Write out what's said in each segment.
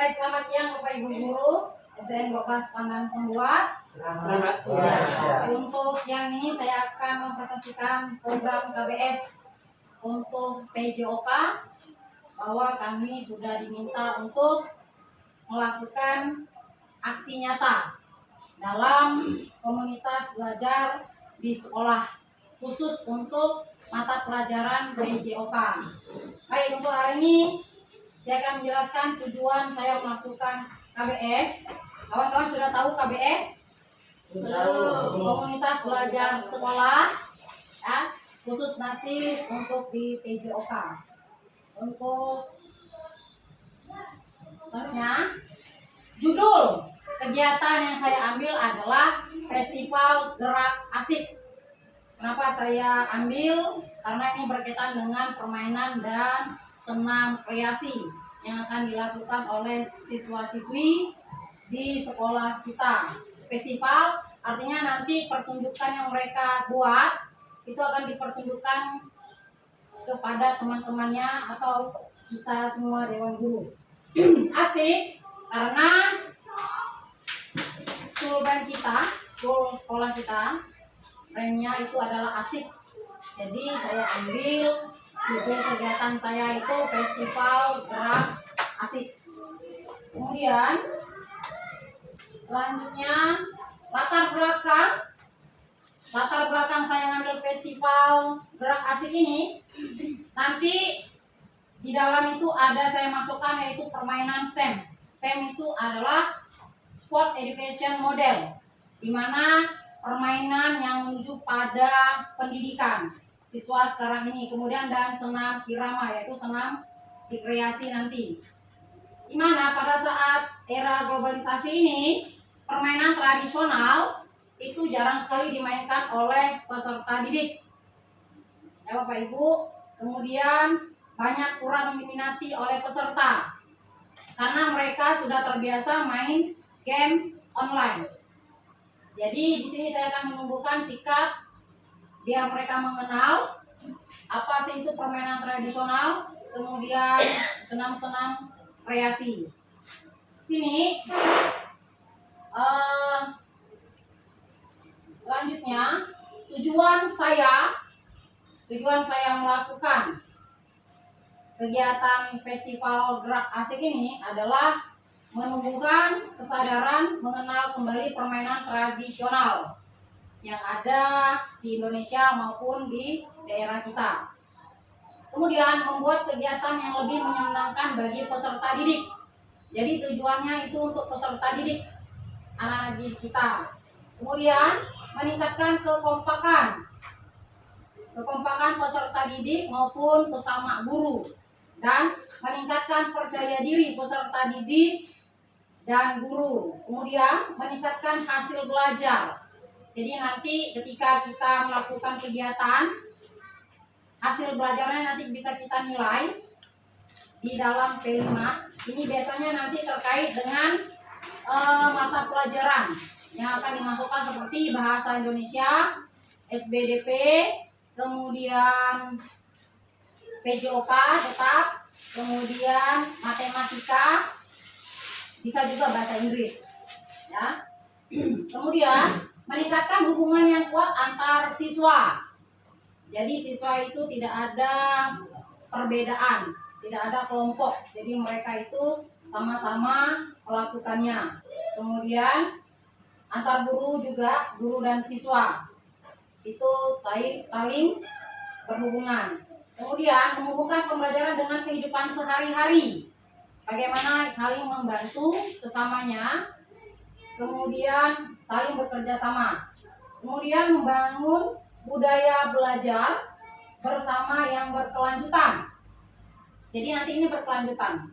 Baik, selamat siang Bapak Ibu Guru SDN 12 Pandan Sembuat. Selamat siang. Untuk yang ini saya akan mempresentasikan program KBS untuk PJOK, bahwa kami sudah diminta untuk melakukan aksi nyata dalam komunitas belajar di sekolah khusus untuk mata pelajaran PJOK. Baik, untuk hari ini saya akan menjelaskan tujuan saya melakukan KBS. Kawan-kawan sudah tahu KBS? Belum. Komunitas belajar sekolah, ya, khusus nanti untuk di PJOK. Untuk selanjutnya, judul kegiatan yang saya ambil adalah Festival Gerak Asik. Kenapa saya ambil? Karena ini berkaitan dengan permainan dan senam kreasi yang akan dilakukan oleh siswa-siswi di sekolah kita. Festival artinya nanti pertunjukan yang mereka buat itu akan dipertunjukkan kepada teman-temannya atau kita semua Dewan Guru. Asik karena sekolah kita brandnya itu adalah asik. Jadi saya ambil judul kegiatan saya itu Festival Gerak Asik. Kemudian selanjutnya latar belakang saya ngambil Festival Gerak Asik ini, nanti di dalam itu ada saya masukkan yaitu permainan SEM. SEM itu adalah Sport Education Model, di mana permainan yang menuju pada pendidikan siswa sekarang ini. Kemudian dan senam irama, yaitu senam rekreasi nanti. Di mana pada saat era globalisasi ini, permainan tradisional itu jarang sekali dimainkan oleh peserta didik, ya Bapak Ibu. Kemudian banyak kurang diminati oleh peserta karena mereka sudah terbiasa main game online. Jadi di sini saya akan menumbuhkan sikap biar mereka mengenal apa sih itu permainan tradisional, kemudian senam-senam kreasi. Sini selanjutnya tujuan saya melakukan kegiatan Festival Gerak Asik ini adalah menumbuhkan kesadaran mengenal kembali permainan tradisional yang ada di Indonesia maupun di daerah kita. Kemudian membuat kegiatan yang lebih menyenangkan bagi peserta didik. Jadi tujuannya itu untuk peserta didik, anak-anak didik kita. Kemudian meningkatkan kekompakan peserta didik maupun sesama guru, dan meningkatkan percaya diri peserta didik dan guru. Kemudian meningkatkan hasil belajar. Jadi nanti ketika kita melakukan kegiatan, hasil belajarnya nanti bisa kita nilai di dalam P5. Ini biasanya nanti terkait dengan mata pelajaran yang akan dimasukkan seperti bahasa Indonesia, SBDP, kemudian PJOK tetap, kemudian matematika, bisa juga bahasa Inggris, ya. Kemudian meningkatkan hubungan yang kuat antar siswa. Jadi siswa itu tidak ada perbedaan, tidak ada kelompok. Jadi mereka itu sama-sama melakukannya. Kemudian antar guru juga, guru dan siswa itu saling berhubungan. Kemudian menghubungkan pembelajaran dengan kehidupan sehari-hari. Bagaimana saling membantu sesamanya, kemudian saling bekerja sama. Kemudian membangun budaya belajar bersama yang berkelanjutan. Jadi nanti ini berkelanjutan.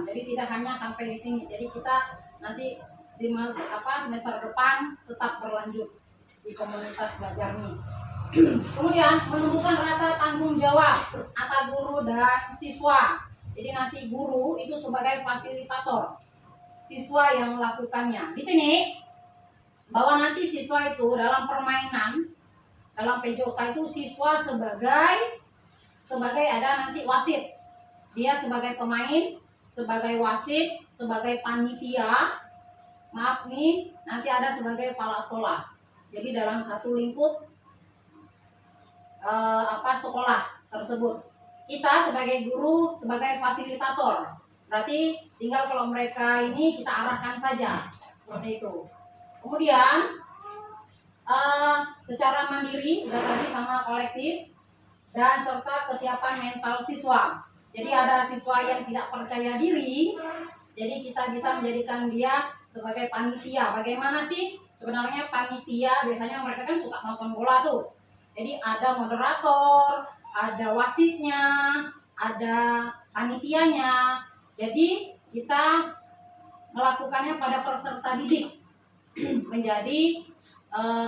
Jadi tidak hanya sampai di sini. Jadi kita nanti semester depan tetap berlanjut di komunitas belajar ini. Kemudian menumbuhkan rasa tanggung jawab antara guru dan siswa. Jadi nanti guru itu sebagai fasilitator, siswa yang melakukannya. Di sini bahwa nanti siswa itu dalam permainan, dalam PJOK itu siswa sebagai ada nanti wasit. Dia sebagai pemain, sebagai wasit, sebagai panitia, maaf nih, nanti ada sebagai kepala sekolah. Jadi dalam satu lingkup sekolah tersebut, kita sebagai guru, sebagai fasilitator. Berarti tinggal kalau mereka ini kita arahkan saja, seperti itu. Kemudian secara mandiri udah tadi sama kolektif, dan serta kesiapan mental siswa. Jadi ada siswa yang tidak percaya diri, jadi kita bisa menjadikan dia sebagai panitia. Bagaimana sih sebenarnya panitia? Biasanya mereka kan suka nonton bola tuh. Jadi ada moderator, ada wasitnya, ada panitianya. Jadi kita melakukannya pada peserta didik menjadi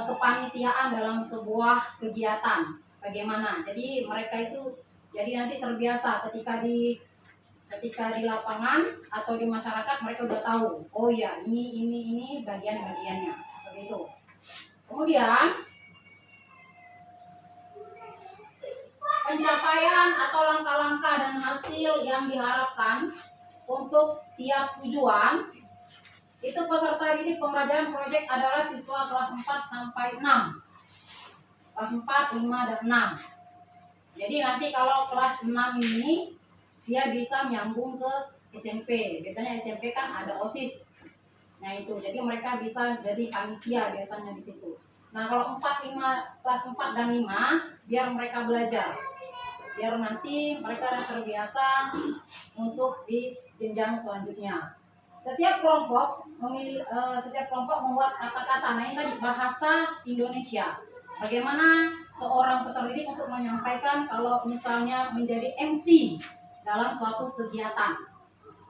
kepanitiaan dalam sebuah kegiatan. Bagaimana? Jadi mereka itu jadi nanti terbiasa ketika di lapangan atau di masyarakat, mereka udah tahu, oh ya ini bagian-bagiannya, seperti itu. Kemudian pencapaian atau langkah-langkah dan hasil yang diharapkan untuk tiap tujuan itu peserta didik pembelajaran proyek adalah siswa kelas 4 sampai 6. Kelas 4, 5, dan 6. Jadi nanti kalau kelas 6 ini dia bisa menyambung ke SMP. Biasanya SMP kan ada OSIS. Nah itu, jadi mereka bisa jadi panitia biasanya di situ. Nah kalau 4, 5, kelas 4 dan 5 biar mereka belajar. Biar nanti mereka terbiasa untuk di jenjang selanjutnya. Setiap kelompok membuat kata-kata. Nah ini tadi bahasa Indonesia. Bagaimana seorang peserta didik untuk menyampaikan kalau misalnya menjadi MC dalam suatu kegiatan.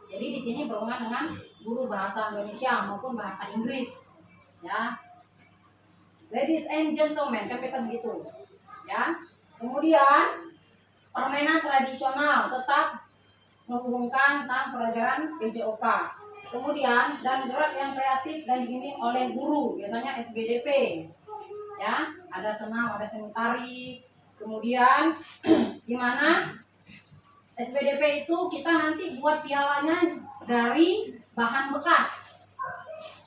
Jadi di sini berhubungan dengan guru bahasa Indonesia maupun bahasa Inggris. Ya, ladies and gentlemen, kan bisa begitu. Ya, kemudian permainan tradisional tetap menghubungkan tentang pelajaran PJOK. Kemudian dan gerak yang kreatif dan dibimbing oleh guru, biasanya SBDP. Ya, ada senam, ada seni tari. Kemudian di mana SBDP itu kita nanti buat pialanya dari bahan bekas.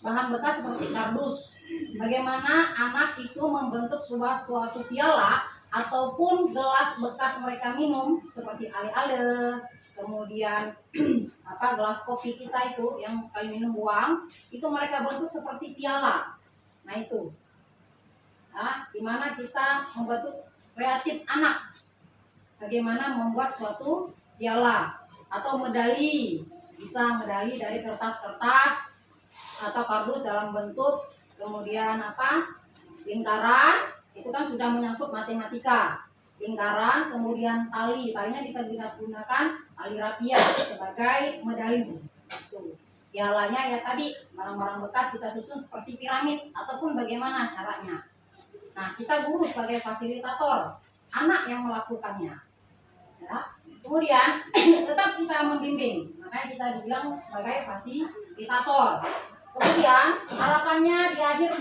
Bahan bekas seperti kardus. Bagaimana anak itu membentuk suatu piala ataupun gelas bekas mereka minum seperti ale-ale. Kemudian gelas kopi kita itu yang sekali minum buang, itu mereka bentuk seperti piala. Nah itu. Nah, dimana kita membentuk kreatif anak. Bagaimana membuat suatu piala atau medali. Bisa medali dari kertas-kertas atau kardus dalam bentuk kemudian lingkaran, itu kan sudah menyangkut matematika. Lingkaran, kemudian talinya bisa digunakan tali rapia sebagai medali. Tuh. Pialanya ya tadi barang-barang bekas kita susun seperti piramid ataupun bagaimana caranya. Nah, kita guru sebagai fasilitator, anak yang melakukannya. Ya. Kemudian tetap kita membimbing, makanya kita dibilang sebagai fasilitator. Kemudian harapannya di akhir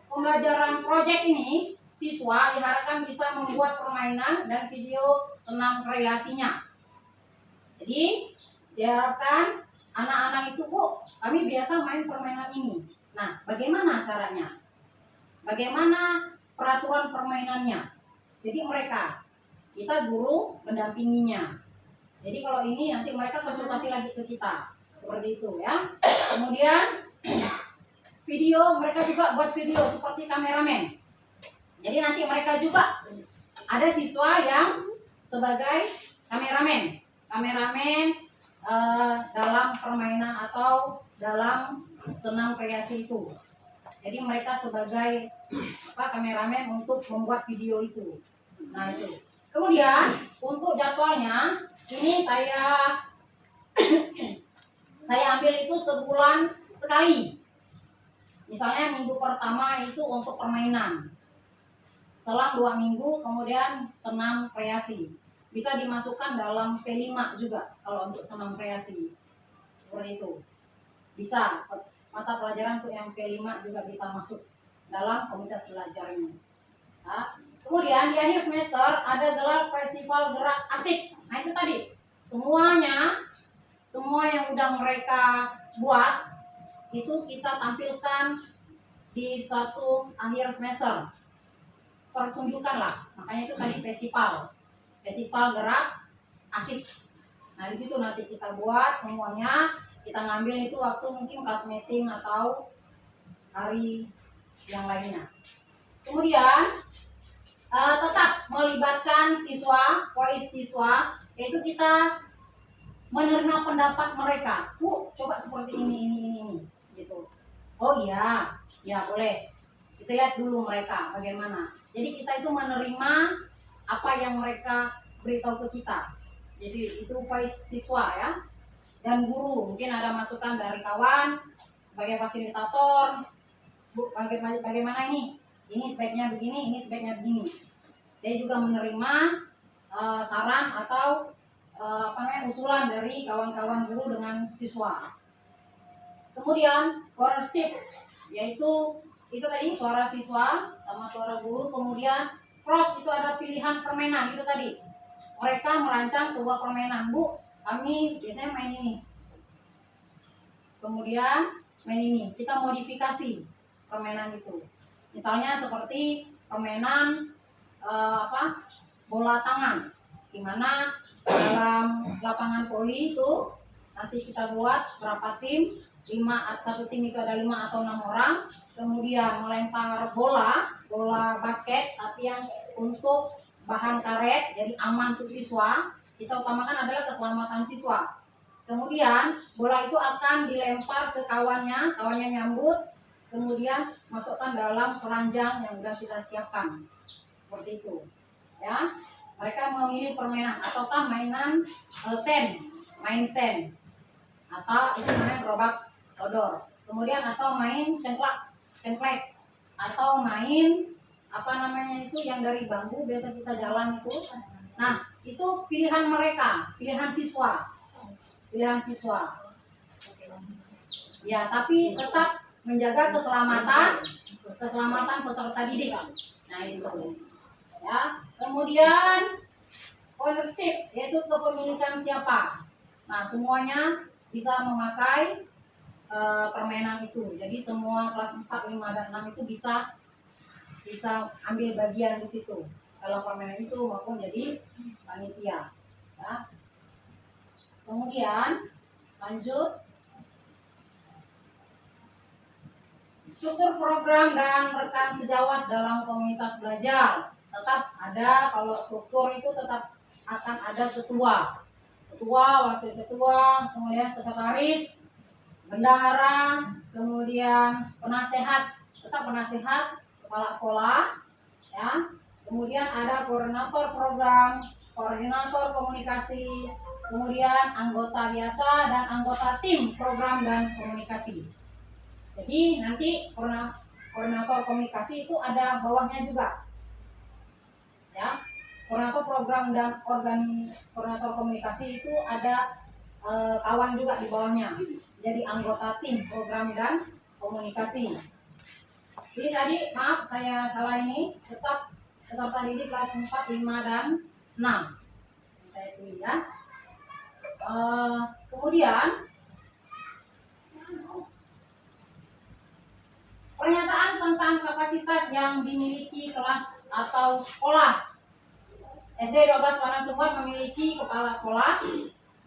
pembelajaran proyek ini, siswa diharapkan bisa membuat permainan dan video senam kreasinya. Jadi diharapkan anak-anak itu, Bu, kami biasa main permainan ini. Nah, bagaimana caranya? Bagaimana peraturan permainannya? Jadi kita guru mendampinginya. Jadi kalau ini nanti mereka konsultasi lagi ke kita. Seperti itu ya. Kemudian video, mereka juga buat video seperti kameramen. Jadi nanti mereka juga ada siswa yang sebagai kameramen dalam permainan atau dalam senam kreasi itu. Jadi mereka sebagai kameramen untuk membuat video itu. Nah itu. Kemudian untuk jadwalnya ini saya ambil itu sebulan sekali. Misalnya minggu pertama itu untuk permainan. Selang 2 minggu kemudian senam kreasi. Bisa dimasukkan dalam P5 juga kalau untuk senam kreasi. Seperti itu. Bisa. Mata pelajaran untuk yang P5 juga bisa masuk dalam komunitas belajar ini. Nah, kemudian di akhir semester ada gelar festival gerak asik. Nah itu tadi. Semuanya semua yang udah mereka buat itu kita tampilkan di suatu akhir semester, pertunjukan lah. Makanya itu tadi festival gerak asik. Nah di situ nanti kita buat semuanya, kita ngambil itu waktu mungkin class meeting atau hari yang lainnya. Kemudian tetap melibatkan siswa, voice siswa, yaitu kita menerima pendapat mereka. Coba seperti ini, gitu. Oh iya, ya boleh. Kita lihat dulu mereka bagaimana. Jadi kita itu menerima apa yang mereka beritahu ke kita. Jadi itu voice siswa ya. Dan guru, mungkin ada masukan dari kawan sebagai fasilitator. Bu, bagaimana ini? Ini sebaiknya begini, ini sebaiknya begini. Saya juga menerima saran atau usulan dari kawan-kawan guru dengan siswa. Kemudian worship, yaitu itu tadi suara siswa sama suara guru. Kemudian cross itu ada pilihan permainan itu tadi. Mereka merancang sebuah permainan. Bu, kami biasanya main ini. Kemudian main ini. Kita modifikasi permainan itu. Misalnya seperti permainan bola tangan, dimana dalam lapangan voli itu nanti kita buat berapa tim, satu tim itu ada 5 atau 6 orang, kemudian melempar bola basket tapi yang untuk bahan karet, jadi aman untuk siswa. Kita utamakan adalah keselamatan siswa. Kemudian bola itu akan dilempar ke kawannya nyambut, kemudian masukkan dalam keranjang yang sudah kita siapkan. Seperti itu. Ya. Mereka memilih permainan ataukah mainan main sen. Atau itu namanya gerobak odor. Kemudian atau main cengklek. Atau main itu yang dari bambu biasa kita jalan itu. Nah, itu pilihan mereka, pilihan siswa. Ya, tapi tetap menjaga keselamatan peserta didik. Nah, itu. Ya, kemudian ownership, yaitu kepemilikan siapa. Nah, semuanya bisa memakai permainan itu. Jadi semua kelas 4, 5, dan 6 itu bisa ambil bagian di situ. Kalau permainan itu maupun jadi panitia. Ya. Kemudian lanjut. Struktur program dan rekan sejawat dalam komunitas belajar. Tetap ada, kalau struktur itu tetap akan ada ketua, wakil ketua, kemudian sekretaris, bendahara, kemudian penasehat, kepala sekolah, ya. Kemudian ada koordinator program, koordinator komunikasi, kemudian anggota biasa dan anggota tim program dan komunikasi. Jadi nanti koordinator komunikasi itu ada bawahnya juga. Ya, koordinator program dan koordinator komunikasi itu ada kawan juga di bawahnya. Jadi anggota tim program dan komunikasi. Jadi tadi maaf saya salah ini, tetap peserta didik kelas 4, 5, dan 6. Saya tulis ya. Kemudian pernyataan tentang kapasitas yang dimiliki kelas atau sekolah. SD 12 Panan Sumbar memiliki kepala sekolah,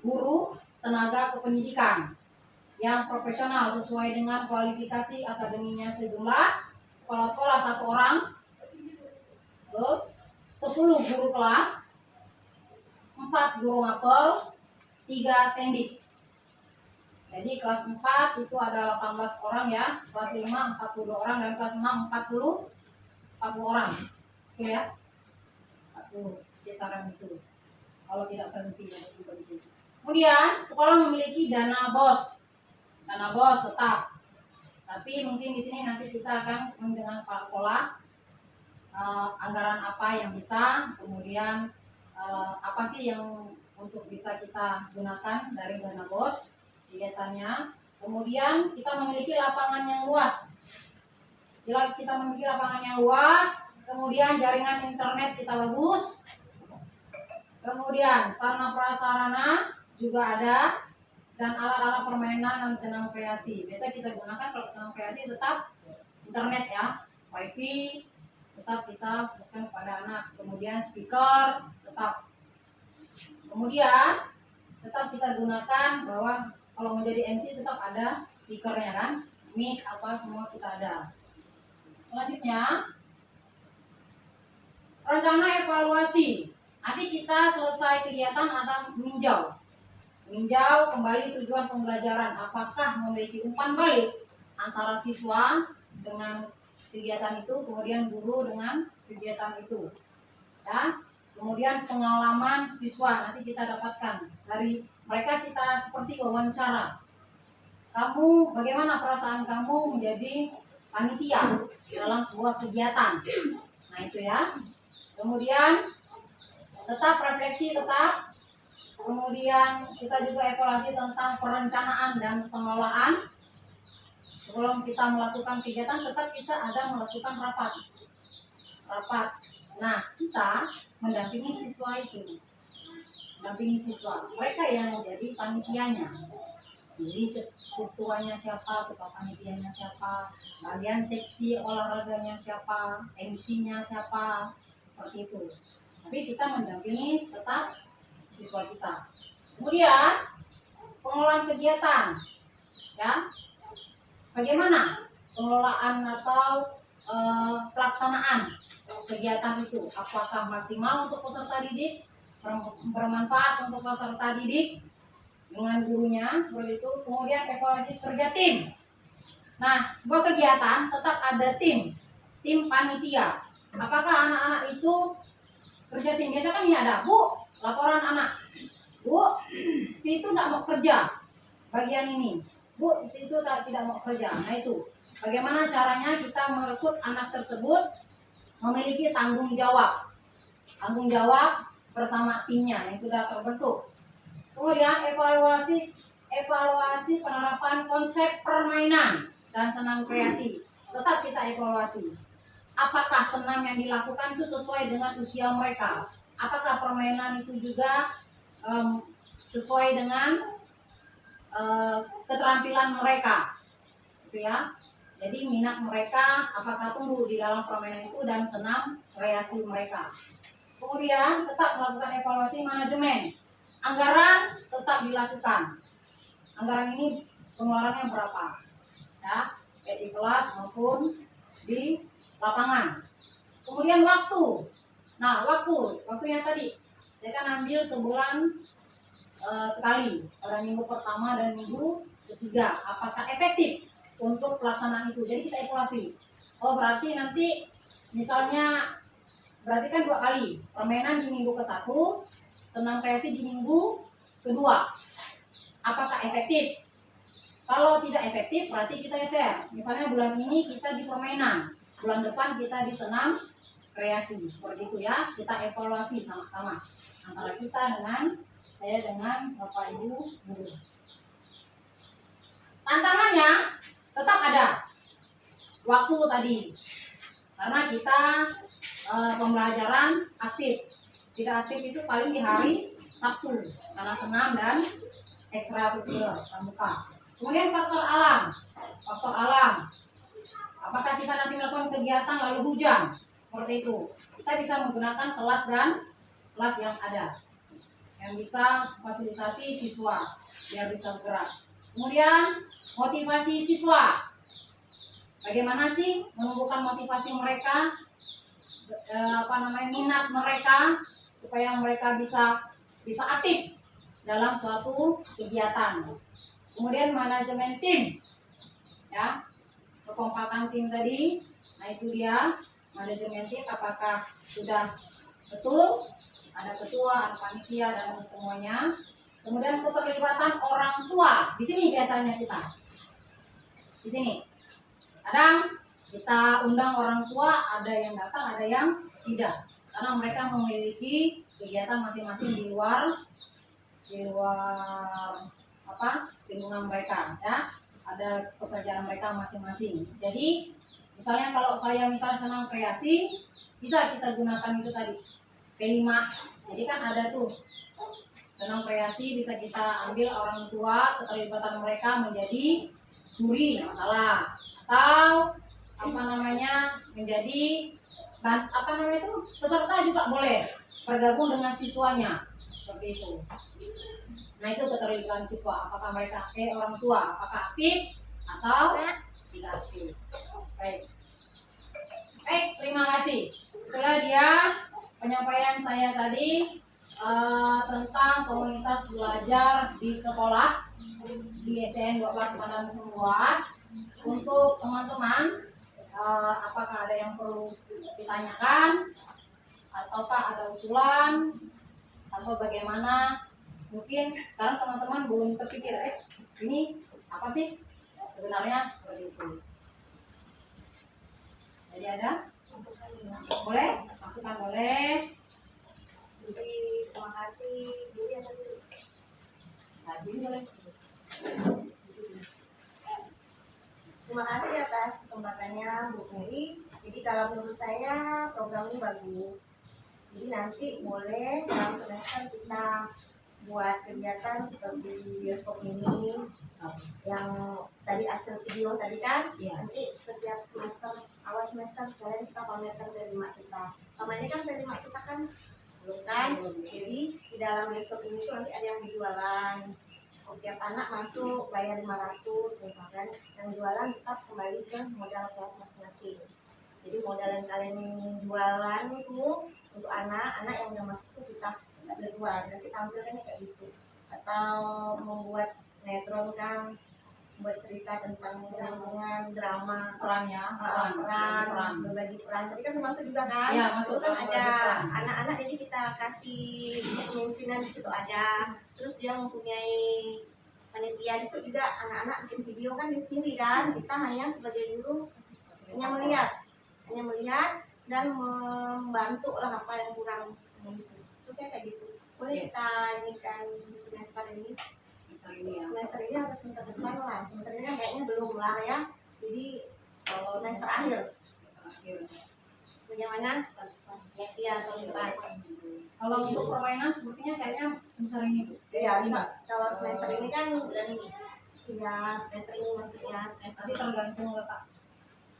guru, tenaga kependidikan yang profesional sesuai dengan kualifikasi akademinya sejumlah kepala sekolah 1 orang, 10 guru kelas, 4 guru mapel, 3 tendik. Jadi kelas 4 itu ada 18 orang ya, kelas 5 42 orang, dan kelas 6 40 orang. Oke ya? 40 kisaran itu. Kalau tidak berhenti ya berhenti. Kemudian sekolah memiliki dana BOS. Dana BOS tetap. Tapi mungkin di sini nanti kita akan dengan kepala sekolah anggaran apa yang bisa, kemudian apa sih yang untuk bisa kita gunakan dari dana BOS. Kegiatannya, kemudian kita memiliki lapangan yang luas. Bila kita memiliki lapangan yang luas, kemudian jaringan internet kita bagus, kemudian sarana prasarana juga ada, dan alat-alat permainan dan senam kreasi. Biasa kita gunakan kalau senam kreasi tetap internet ya, wifi tetap kita berikan kepada anak. Kemudian speaker tetap. Kemudian tetap kita gunakan bahwa kalau menjadi MC tetap ada speakernya kan, mic apa semua kita ada. Selanjutnya rencana evaluasi. Nanti kita selesai kegiatan atau meninjau kembali tujuan pembelajaran, apakah memiliki umpan balik antara siswa dengan kegiatan itu, kemudian guru dengan kegiatan itu, ya. Kemudian pengalaman siswa nanti kita dapatkan dari mereka, kita seperti wawancara. Kamu bagaimana perasaan kamu menjadi panitia dalam sebuah kegiatan? Nah itu ya. Kemudian tetap refleksi tetap. Kemudian kita juga evaluasi tentang perencanaan dan pengelolaan. Sebelum kita melakukan kegiatan tetap kita ada melakukan rapat. Nah kita mendampingi siswa itu, mereka yang menjadi panitianya. Jadi ketuanya siapa, ketua panitianya siapa, bagian seksi olahraganya siapa, MC-nya siapa, seperti itu. Tapi kita mendampingi tetap siswa kita. Kemudian pengelolaan kegiatan, ya. Bagaimana pengelolaan atau pelaksanaan kegiatan itu? Apakah maksimal untuk peserta didik, bermanfaat untuk peserta didik dengan gurunya, seperti itu. Kemudian evaluasi kerja tim. Nah, sebuah kegiatan tetap ada tim panitia. Apakah anak-anak itu kerja tim? Biasa kan ini ada, Bu, laporan anak. Bu, si itu tidak mau kerja bagian ini. Bu, si itu tidak mau kerja. Nah itu, bagaimana caranya kita merekrut anak tersebut memiliki tanggung jawab bersama timnya yang sudah terbentuk. Kemudian evaluasi penerapan konsep permainan dan senam kreasi. Tetap kita evaluasi. Apakah senam yang dilakukan itu sesuai dengan usia mereka? Apakah permainan itu juga sesuai dengan keterampilan mereka? Gitu ya. Jadi minat mereka apakah tumbuh di dalam permainan itu dan senam kreasi mereka. Kemudian tetap melakukan evaluasi manajemen. Anggaran tetap dilakukan. Anggaran ini pengeluarannya berapa? Ya, baik di kelas maupun di lapangan. Kemudian waktu. Nah, waktunya tadi saya kan ambil sebulan sekali pada minggu pertama dan minggu ketiga. Apakah efektif untuk pelaksanaan itu? Jadi kita evaluasi. Oh, berarti nanti misalnya berarti kan 2 kali. Permainan di minggu ke-1, senam kreasi di minggu kedua. Apakah efektif? Kalau tidak efektif berarti kita geser. Misalnya bulan ini kita di permainan, bulan depan kita di senam kreasi. Seperti itu ya. Kita evaluasi sama-sama antara kita saya dengan Bapak Ibu guru. Tantangannya tetap ada. Waktu tadi. Karena kita pembelajaran aktif. Tidak aktif itu paling di hari Sabtu karena senam dan ekstrakurikuler pramuka. Kemudian faktor alam. Apakah kita nanti melakukan kegiatan lalu hujan? Seperti itu. Kita bisa menggunakan kelas yang ada, yang bisa fasilitasi siswa biar bisa bergerak. Kemudian motivasi siswa. Bagaimana sih menumbuhkan motivasi mereka, minat mereka supaya mereka bisa aktif dalam suatu kegiatan. Kemudian manajemen tim, ya, kekompakan tim tadi. Nah itu dia manajemen tim, apakah sudah betul, ada ketua, ada panitia dan semuanya. Kemudian keterlibatan orang tua. Di sini biasanya kita. Di sini. Kadang kita undang orang tua, ada yang datang, ada yang tidak. Karena mereka memiliki kegiatan masing-masing di luar lingkungan mereka, ya. Ada pekerjaan mereka masing-masing. Jadi misalnya kalau saya senam kreasi, bisa kita gunakan itu tadi P5. Jadi kan ada tuh Benang kreasi bisa kita ambil orang tua, keterlibatan mereka menjadi juri, nggak masalah. Atau apa namanya menjadi itu peserta juga boleh bergabung dengan siswanya seperti itu. Nah itu keterlibatan siswa, apakah mereka orang tua apakah aktif atau tidak aktif. Baik, terima kasih. Itulah dia penyampaian saya tadi tentang komunitas belajar di sekolah di SDN 12 Padang semua. Untuk teman-teman, apakah ada yang perlu ditanyakan ataukah ada usulan atau bagaimana? Mungkin sekarang teman-teman belum terpikir ini apa sih sebenarnya seperti itu. Jadi ada boleh masukan boleh. Jadi terima kasih Bu ya tadi. Tadi boleh. Terima kasih atas kesempatannya Bu Puri. Jadi kalau menurut saya program ini bagus. Jadi nanti boleh dalam semester kita buat kegiatan seperti bioskop ini yang tadi hasil video tadi kan. Iya. Nanti setiap semester awal semester sekalian kita pamerkan P5 kita. Sama ini kan P5 kita kan belum kan. Jadi di dalam bioskop ini tuh nanti ada yang berjualan. Setiap anak masuk bayar 500 misalkan, yang jualan tetap kembali ke modal kelas masing-masing. Jadi modal yang kalian jualan itu untuk anak yang udah masuk itu kita berjual, nanti tampilkannya kayak gitu. Atau membuat sinetron kan, membuat cerita tentang hubungan drama, Perannya, peran, berbagi peran. Tadi kan termasuk juga kan? Iya, masuk Itu kan dalam ada peran. anak-anak, jadi kita kasih kepemimpinan di situ ada. Terus dia mempunyai panitia di situ juga, anak-anak bikin video kan di sini kan. Kita hanya sebagai guru hanya melihat dan membantu lah apa yang kurang. Itu saya kayak gitu. Boleh kita ini kan semester ini. Semester ini atau semester depan lah. Semester ini kayaknya belum lah ya. Jadi Kalau semester akhir. akhir. Bagaimana? Ya tahun depan. Kalau untuk permainan sepertinya kayaknya semester ini Bu. Ya, kalau semester ini kan ya semester ini maksudnya semester Nanti tergantung ke Kak.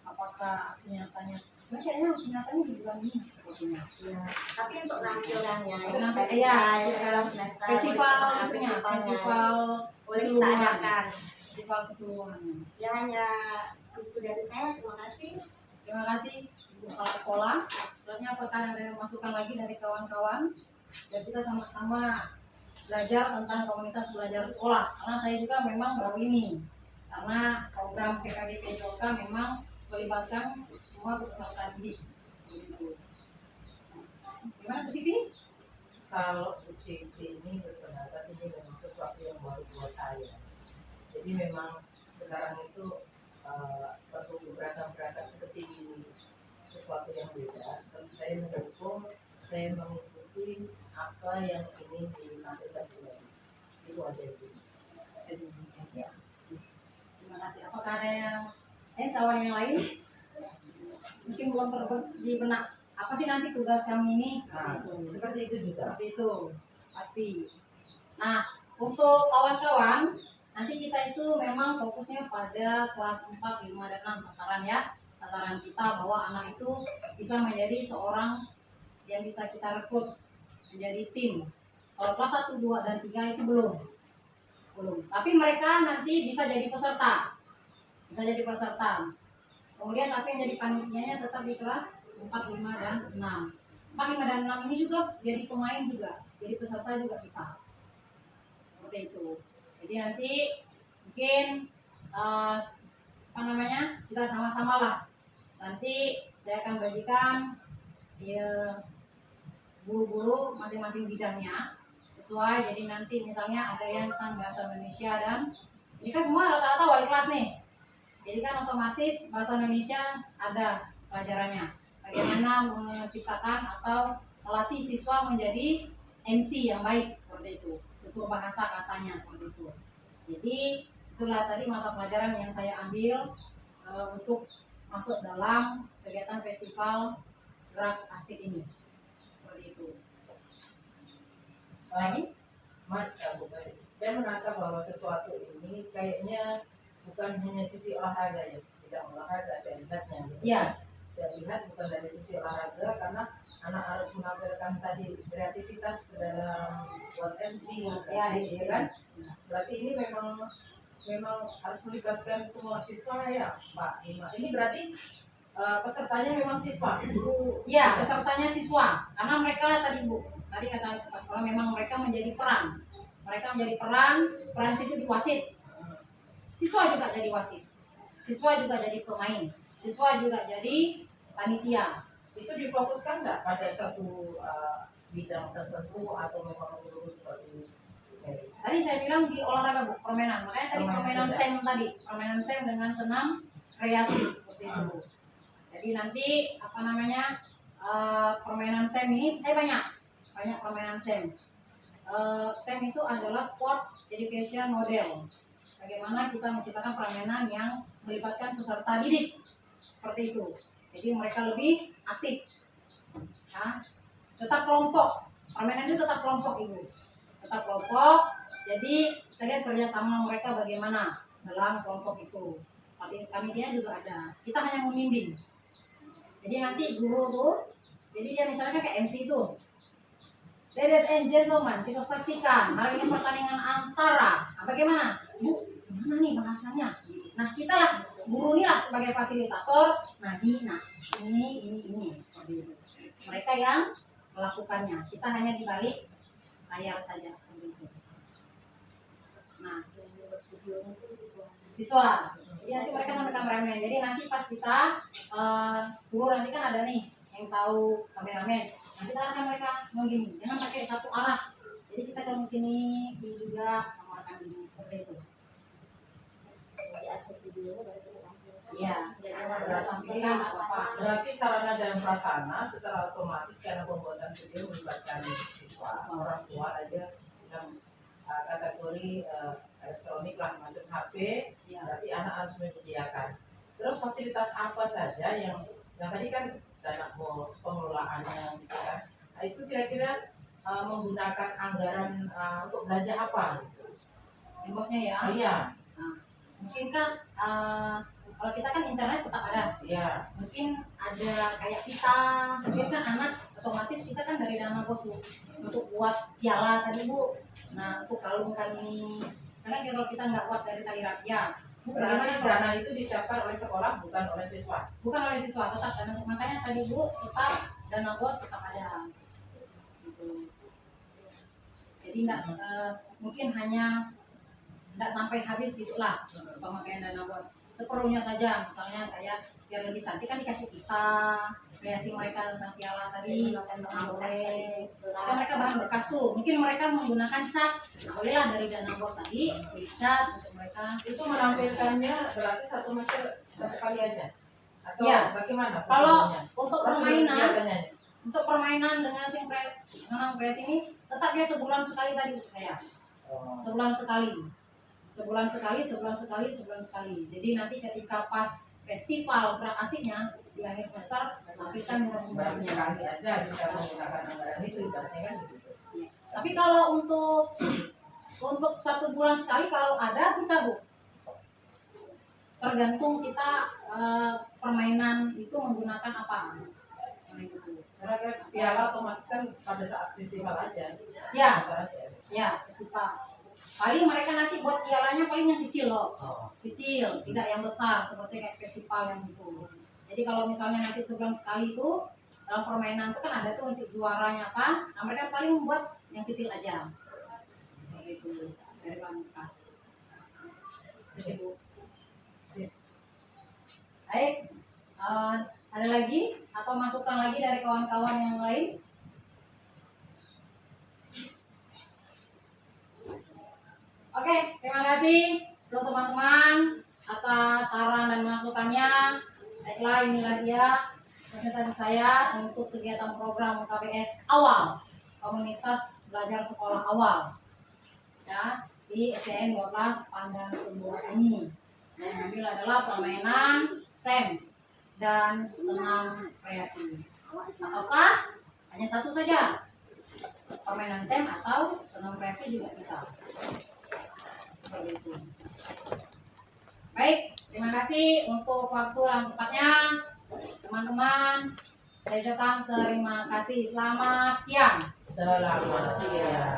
Apakah aksi nyatanya? Nah, kayaknya aksi nyatanya di bulan ini sepertinya. ya. Tapi untuk nampilannya itu Iya, dalam semester festival boleh kita itunya, festivalnya. festival Boleh kita keseluruhan. adakan. Festival keseluruhannya. Ya hanya itu dari saya. Terima kasih. Terima kasih Ibu Kepala Sekolah. Selanjutnya apakah ada yang masukan lagi dari kawan-kawan? Dan kita sama-sama belajar tentang komunitas belajar sekolah. Karena saya juga memang baru ini. Karena program PKG PJOK memang melibatkan semua peserta didik. Gimana Bu Siti? Kalau UCT ini berpendapat ini memang sesuatu yang baru buat saya. Jadi memang sekarang itu perlu beragam-beragam seperti ini, sesuatu yang beda. Tapi saya mendukung, saya mengikuti apa yang ini ditampilkan kembali. Itu aja itu. Ya. Terima kasih. Apakah ada yang kawan yang lain? Mungkin belum di benak. Apa sih nanti tugas kami ini? Seperti itu juga. Seperti itu, pasti. Nah, untuk kawan-kawan, nanti kita itu memang fokusnya pada kelas 4, 5, dan 6 sasaran ya. Sasaran kita bahwa anak itu bisa menjadi seorang yang bisa kita rekrut menjadi tim. Kalau kelas 1, 2, dan 3 itu belum. Tapi mereka nanti bisa jadi peserta. Kemudian tapi yang jadi panitianya tetap di kelas 4, 5, dan 6. 4, 5, dan 6 ini juga jadi pemain juga, jadi peserta juga bisa. Seperti itu. Jadi nanti mungkin kita sama-sama lah. Nanti saya akan berikan guru-guru masing-masing bidangnya sesuai. Jadi nanti misalnya ada yang tentang bahasa Indonesia, dan ini kan semua rata-rata wali kelas nih. Jadi kan otomatis bahasa Indonesia ada pelajarannya. Bagaimana menciptakan atau melatih siswa menjadi MC yang baik seperti itu. Tutur bahasa katanya seperti itu. Jadi itulah tadi mata pelajaran yang saya ambil untuk masuk dalam kegiatan festival gerak asik ini. Seperti itu. Lagi? bukan. Saya menangkap bahwa sesuatu ini kayaknya bukan hanya sisi olahraga ya, tidak olahraga saya lihatnya. Ya, Saya lihat bukan dari sisi olahraga karena anak harus menampilkan tadi kreativitas dalam buat MC, Ya, ya kan? Berarti ini memang harus melibatkan semua siswa ya, Pak Ima. Ini berarti pesertanya memang siswa, guru. ya, pesertanya siswa. Karena mereka tadi Bu, tadi kata Pak Sekolah memang mereka menjadi peran. Mereka menjadi peran situ di wasit. Siswa juga jadi wasit. Siswa juga jadi pemain. Siswa juga jadi panitia. Itu difokuskan nggak pada satu bidang tertentu atau memang menurut seperti Tadi saya bilang di olahraga Bu, permainan. Makanya tadi permainan Permainan SEM tadi, permainan SEM dengan senam kreasi seperti itu Bu. Jadi nanti apa namanya permainan SEM ini saya banyak permainan SEM. SEM itu adalah sport education model. Bagaimana kita menciptakan permainan yang melibatkan peserta didik seperti itu. Jadi mereka lebih aktif. Ya. Tetap kelompok. Permainan itu tetap kelompok Ibu. Tetap kelompok. Jadi kita lihat kerjasama mereka bagaimana dalam kelompok itu. Panitia juga ada. Kita hanya membimbing. Jadi nanti guru tuh, jadi dia misalnya kayak MC itu. Ladies and gentlemen, kita saksikan hari ini pertandingan antara. Nah, bagaimana? Bu, gimana nih bahasanya? Nah, kita lah guru ini lah sebagai fasilitator. Nah, ini seperti itu. Mereka yang melakukannya. Kita hanya di balik layar saja seperti itu. Nah, siswa. Jadi nanti mereka sampai kameramen. Jadi nanti pas kita guru nanti kan ada nih yang tahu kameramen. Nanti kita akan mereka begini, jangan pakai satu arah. Jadi kita ke sini juga mengeluarkan ini seperti itu. Iya, sudah tampilkan apa. Berarti sarana dan prasarana secara otomatis karena pembuatan video melibatkan siswa, orang tua aja yang kategori elektronik lah macam HP, Ya. berarti anak harus menyediakan. Terus fasilitas apa saja yang tadi kan dana bos pengelolaannya gitu kan? Nah, itu kira-kira menggunakan anggaran untuk belanja apa? Gitu. Bosnya ya. Iya, Nah, mungkin kan kalau kita kan internet tetap ada. iya. Mungkin ada kayak pita, mungkin kan anak otomatis kita kan dari dana bos Bu untuk buat piala tadi Bu. Nah untuk kalungkan ini, misalkan kalau kita nggak buat dari tali rafia, Bu Berarti bagaimana? dana itu disiapkan oleh sekolah bukan oleh siswa. Bukan oleh siswa, tetap dana. Makanya tadi Bu tetap dana bos tetap ada. Gitu. Jadi nggak mungkin hanya nggak sampai habis gitulah pemakaian dana bos. Seperlunya saja, misalnya kayak biar lebih cantik kan dikasih pita, kreasi mereka tentang piala tadi, ample, kan mereka bahan bekas tuh, mungkin mereka menggunakan cat, nah bolehlah dari dana bos tadi beli cat untuk mereka. Itu menampilkannya berarti satu kali aja atau Iya. bagaimana? Kalau prosedurnya? untuk Prosedur permainan, kegiatannya. untuk permainan dengan menang kreasi ini tetap dia sebulan sekali tadi saya. Oh. Sebulan sekali. Jadi nanti ketika pas festival gerak asiknya di akhir semester tampilkan dengan Berarti semuanya. sekali aja bisa menggunakan anggaran itu ibaratnya kan gitu. Ya. Tapi kalau untuk 1 bulan sekali kalau ada bisa Bu. Tergantung kita permainan itu menggunakan apa. Karena kan piala otomatis kan pada saat festival aja. Ya, Masalahnya. ya festival. Paling mereka nanti buat pialanya paling yang kecil loh. Oh. Kecil, tidak yang besar seperti kayak festival yang itu. Jadi kalau misalnya nanti sebulan sekali itu dalam permainan itu kan ada tuh untuk juaranya apa, nah mereka paling membuat yang kecil aja. Seperti itu dari bahan bekas. Terus Ibu. Baik, ada lagi atau masukan lagi dari kawan-kawan yang lain? Oke, terima kasih untuk teman-teman atas saran dan masukannya. Baiklah, inilah dia presentasi saya untuk kegiatan program KBS awal, komunitas belajar sekolah awal, ya di SDN 12 Pandan Sembuh ini. Yang ambil adalah permainan SEM dan senam kreasi. Ataukah hanya satu saja? permainan SEM atau senam kreasi juga bisa. Seperti itu. Baik, terima kasih untuk waktu yang tepatnya teman-teman. Saya ucapkan terima kasih. Selamat siang. Selamat siang.